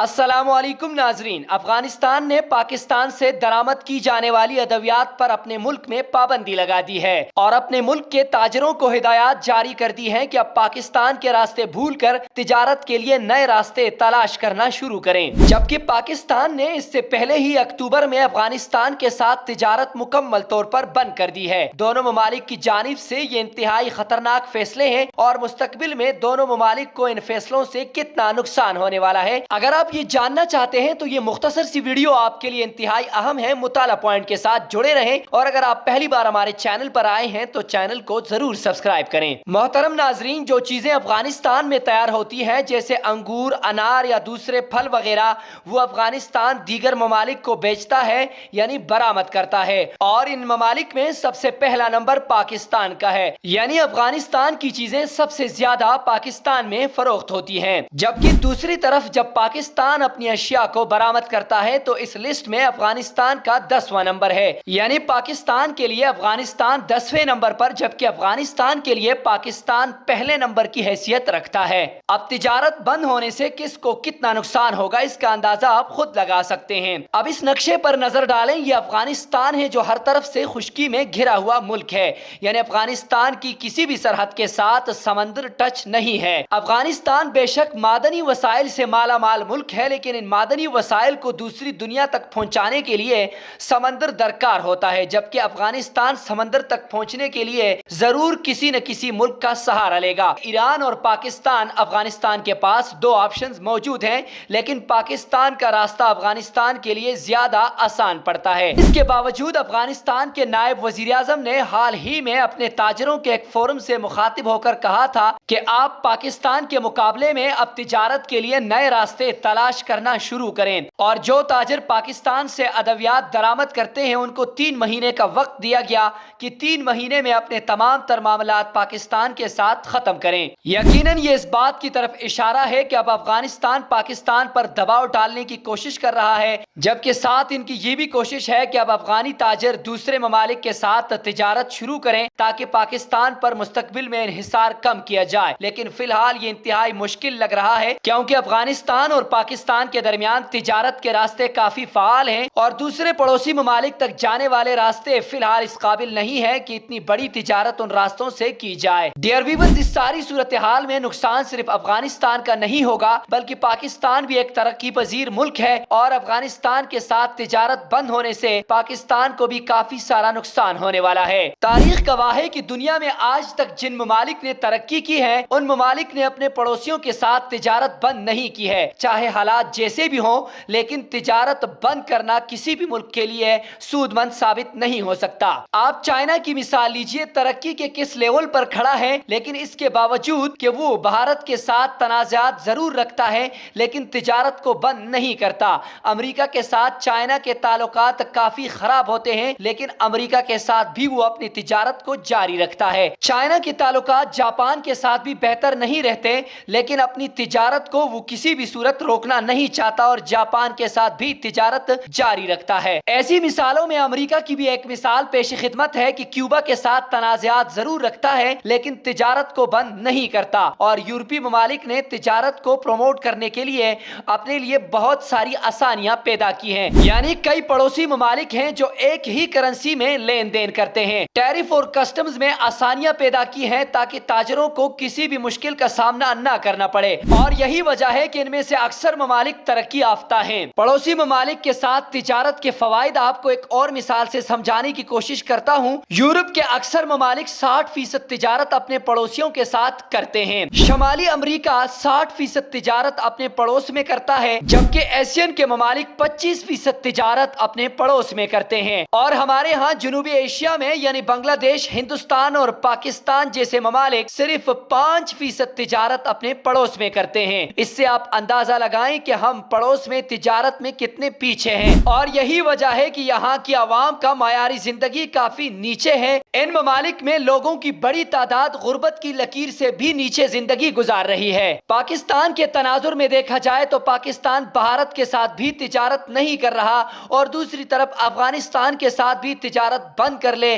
السلام علیکم ناظرین، افغانستان نے پاکستان سے درآمد کی جانے والی ادویات پر اپنے ملک میں پابندی لگا دی ہے اور اپنے ملک کے تاجروں کو ہدایات جاری کر دی ہیں کہ اب پاکستان کے راستے بھول کر تجارت کے لیے نئے راستے تلاش کرنا شروع کریں، جبکہ پاکستان نے اس سے پہلے ہی اکتوبر میں افغانستان کے ساتھ تجارت مکمل طور پر بند کر دی ہے۔ دونوں ممالک کی جانب سے یہ انتہائی خطرناک فیصلے ہیں اور مستقبل میں دونوں ممالک کو ان فیصلوں سے کتنا نقصان ہونے والا ہے۔ اگر آپ یہ جاننا چاہتے ہیں تو یہ مختصر سی ویڈیو آپ کے لیے انتہائی اہم ہے، مطالعہ پوائنٹ کے ساتھ جڑے رہیں، اور اگر آپ پہلی بار ہمارے چینل پر آئے ہیں تو چینل کو ضرور سبسکرائب کریں۔ محترم ناظرین، جو چیزیں افغانستان میں تیار ہوتی ہیں جیسے انگور، انار یا دوسرے پھل وغیرہ، وہ افغانستان دیگر ممالک کو بیچتا ہے یعنی برآمد کرتا ہے، اور ان ممالک میں سب سے پہلا نمبر پاکستان کا ہے، یعنی افغانستان کی چیزیں سب سے زیادہ پاکستان میں فروخت ہوتی ہیں۔ جبکہ دوسری طرف جب پاکستان اپنی اشیاء کو برآمد کرتا ہے تو اس لسٹ میں افغانستان کا 10واں نمبر ہے، یعنی پاکستان کے لیے افغانستان 10ویں نمبر پر، جبکہ افغانستان کے لیے پاکستان پہلے نمبر کی حیثیت رکھتا ہے۔ اب تجارت بند ہونے سے کس کو کتنا نقصان ہوگا اس کا اندازہ آپ خود لگا سکتے ہیں۔ اب اس نقشے پر نظر ڈالیں، یہ افغانستان ہے جو ہر طرف سے خشکی میں گھرا ہوا ملک ہے، یعنی افغانستان کی کسی بھی سرحد کے ساتھ سمندر ٹچ نہیں ہے۔ افغانستان بے شک معدنی وسائل سے مالا مال ملک ہے، لیکن ان معدنی وسائل کو دوسری دنیا تک پہنچانے کے لیے سمندر درکار ہوتا ہے، جبکہ افغانستان سمندر تک پہنچنے کے لیے ضرور کسی نہ کسی ملک کا سہارا لے گا۔ ایران اور پاکستان، افغانستان کے پاس دو آپشنز موجود ہیں، لیکن پاکستان کا راستہ افغانستان کے لیے زیادہ آسان پڑتا ہے۔ اس کے باوجود افغانستان کے نائب وزیر اعظم نے حال ہی میں اپنے تاجروں کے ایک فورم سے مخاطب ہو کر کہا تھا کہ آپ پاکستان کے مقابلے میں اب تجارت کے لیے نئے راستے تلاش کرنا شروع کریں، اور جو تاجر پاکستان سے ادویات درآمد کرتے ہیں ان کو 3 مہینے کا وقت دیا گیا کہ 3 مہینے میں اپنے تمام تر معاملات پاکستان کے ساتھ ختم کریں۔ یقیناً یہ اس بات کی طرف اشارہ ہے کہ اب افغانستان پاکستان پر دباؤ ڈالنے کی کوشش کر رہا ہے، جبکہ ساتھ ان کی یہ بھی کوشش ہے کہ اب افغانی تاجر دوسرے ممالک کے ساتھ تجارت شروع کریں تاکہ پاکستان پر مستقبل میں انحصار کم کیا جائے، لیکن فی الحال یہ انتہائی مشکل لگ رہا ہے کیونکہ افغانستان اور پاکستان کے درمیان تجارت کے راستے کافی فعال ہیں، اور دوسرے پڑوسی ممالک تک جانے والے راستے فی الحال اس قابل نہیں ہے کہ اتنی بڑی تجارت ان راستوں سے کی جائے۔ ڈیئر ویورز، اس ساری صورتحال میں نقصان صرف افغانستان کا نہیں ہوگا بلکہ پاکستان بھی ایک ترقی پذیر ملک ہے، اور افغانستان کے ساتھ تجارت بند ہونے سے پاکستان کو بھی کافی سارا نقصان ہونے والا ہے۔ تاریخ گواہ ہے کہ دنیا میں آج تک جن ممالک نے ترقی کی ہے ان ممالک نے اپنے پڑوسیوں کے ساتھ تجارت بند نہیں کی ہے، چاہے حالات جیسے بھی ہوں، لیکن تجارت بند کرنا کسی بھی ملک کے لیے سود مند ثابت نہیں ہو سکتا۔ آپ چائنا کی مثال لیجئے، ترقی کے کس لیول پر کھڑا ہے، لیکن اس کے باوجود کہ وہ بھارت کے ساتھ تنازعات ضرور رکھتا ہے لیکن تجارت کو بند نہیں کرتا۔ امریکہ کے ساتھ چائنا کے تعلقات کافی خراب ہوتے ہیں لیکن امریکہ کے ساتھ بھی وہ اپنی تجارت کو جاری رکھتا ہے۔ چائنا کے تعلقات جاپان کے ساتھ بھی بہتر نہیں رہتے لیکن اپنی تجارت کو وہ کسی بھی صورت روکنا نہیں چاہتا اور جاپان کے ساتھ بھی تجارت جاری رکھتا ہے۔ ایسی مثالوں میں امریکہ کی بھی ایک مثال پیش خدمت ہے کہ کیوبا کے ساتھ تنازعات ضرور رکھتا ہے لیکن تجارت کو بند نہیں کرتا، اور یورپی ممالک نے تجارت کو پروموٹ کرنے کے لیے اپنے لیے بہت ساری آسانیاں پیدا کی ہیں، یعنی کئی پڑوسی ممالک ہیں جو ایک ہی کرنسی میں لین دین کرتے ہیں، ٹیرف اور کسٹمز میں آسانیاں پیدا کی ہیں تاکہ تاجروں کو کسی بھی مشکل کا سامنا نہ کرنا پڑے، اور یہی وجہ ہے کہ ان میں سے اکثر ممالک ترقی یافتہ ہیں۔ پڑوسی ممالک کے ساتھ تجارت کے فوائد آپ کو ایک اور مثال سے سمجھانے کی کوشش کرتا ہوں۔ یورپ کے اکثر ممالک 60% تجارت اپنے پڑوسیوں کے ساتھ کرتے ہیں، شمالی امریکہ 60% تجارت اپنے پڑوس میں کرتا ہے، جبکہ ایشین کے ممالک 25% تجارت اپنے پڑوس میں کرتے ہیں، اور ہمارے ہاں جنوبی ایشیا میں یعنی بنگلہ دیش، ہندوستان اور پاکستان جیسے ممالک صرف 5% تجارت اپنے پڑوس میں کرتے ہیں۔ اس سے آپ اندازہ لگائیں کہ ہم پڑوس میں تجارت میں کتنے پیچھے ہیں، اور یہی وجہ ہے کہ یہاں کی عوام کا معیاری زندگی کافی نیچے ہے۔ ان ممالک میں لوگوں کی بڑی تعداد غربت کی لکیر سے بھی نیچے زندگی گزار رہی ہے۔ پاکستان کے تناظر میں دیکھا جائے تو پاکستان بھارت کے ساتھ بھی تجارت نہیں کر رہا، اور دوسری طرف افغانستان کے ساتھ بھی تجارت بند کر لے